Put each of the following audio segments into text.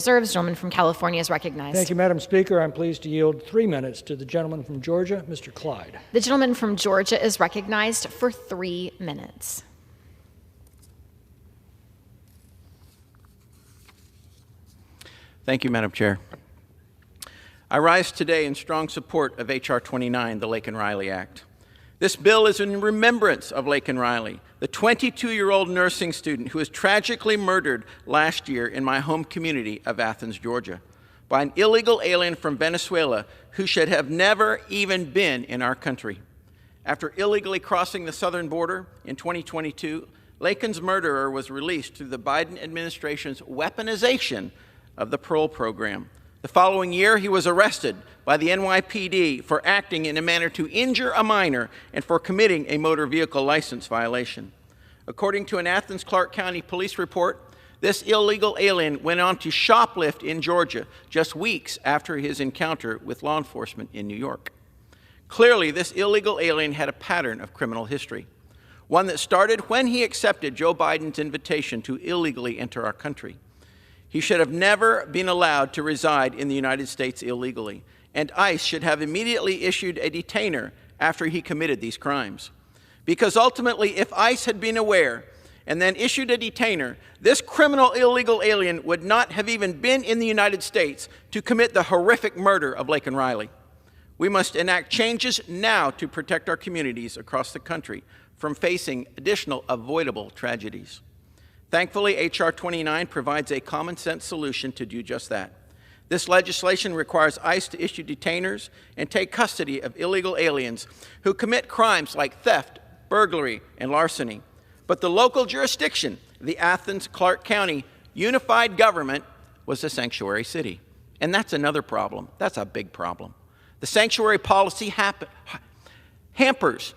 Reserves. Gentleman from California is recognized. Thank you, Madam Speaker. I'm pleased to yield 3 minutes to the gentleman from Georgia, Mr. Clyde. The gentleman from Georgia is recognized for 3 minutes. Thank you, Madam Chair. I rise today in strong support of H.R. 29, the Laken Riley Act. This bill is in remembrance of Laken Riley, the 22-year-old nursing student who was tragically murdered last year in my home community of Athens, Georgia, by an illegal alien from Venezuela who should have never even been in our country. After illegally crossing the southern border in 2022, Laken's murderer was released through the Biden administration's weaponization of the parole program. The following year, he was arrested by the NYPD for acting in a manner to injure a minor and for committing a motor vehicle license violation. According to an Athens Clarke County police report, this illegal alien went on to shoplift in Georgia just weeks after his encounter with law enforcement in New York. Clearly, this illegal alien had a pattern of criminal history, one that started when he accepted Joe Biden's invitation to illegally enter our country. He should have never been allowed to reside in the United States illegally, and ICE should have immediately issued a detainer after he committed these crimes. Because ultimately, if ICE had been aware and then issued a detainer, this criminal illegal alien would not have even been in the United States to commit the horrific murder of Laken Riley. We must enact changes now to protect our communities across the country from facing additional avoidable tragedies. Thankfully, H.R. 29 provides a common-sense solution to do just that. This legislation requires ICE to issue detainers and take custody of illegal aliens who commit crimes like theft, burglary, and larceny. But the local jurisdiction, the Athens Clarke County unified government, was a sanctuary city. And that's another problem. That's a big problem. The sanctuary policy hampers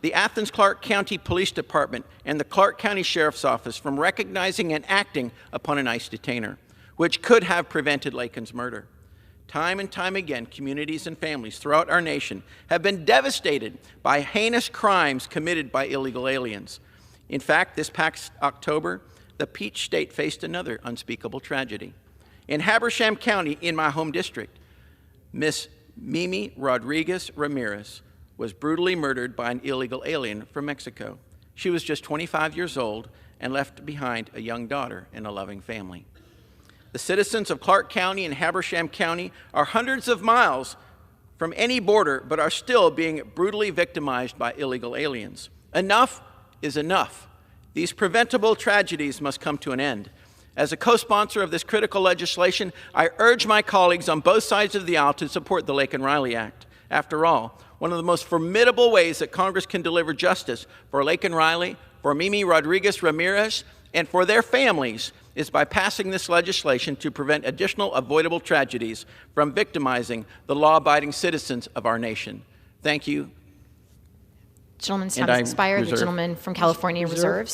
the Athens Clarke County Police Department and the Clarke County Sheriff's Office from recognizing and acting upon an ICE detainer, which could have prevented Laken's murder. Time and time again, communities and families throughout our nation have been devastated by heinous crimes committed by illegal aliens. In fact, this past October, the Peach State faced another unspeakable tragedy. In Habersham County, in my home district, Miss Mimi Rodriguez Ramirez was brutally murdered by an illegal alien from Mexico. She was just 25 years old and left behind a young daughter and a loving family. The citizens of Clarke County and Habersham County are hundreds of miles from any border, but are still being brutally victimized by illegal aliens. Enough is enough. These preventable tragedies must come to an end. As a co-sponsor of this critical legislation, I urge my colleagues on both sides of the aisle to support the Laken Riley Act. After all, one of the most formidable ways that Congress can deliver justice for Laken Riley, for Mimi Rodriguez Ramirez, and for their families is by passing this legislation to prevent additional avoidable tragedies from victimizing the law-abiding citizens of our nation. Thank you. Gentleman's time has expired. The gentleman from California reserves.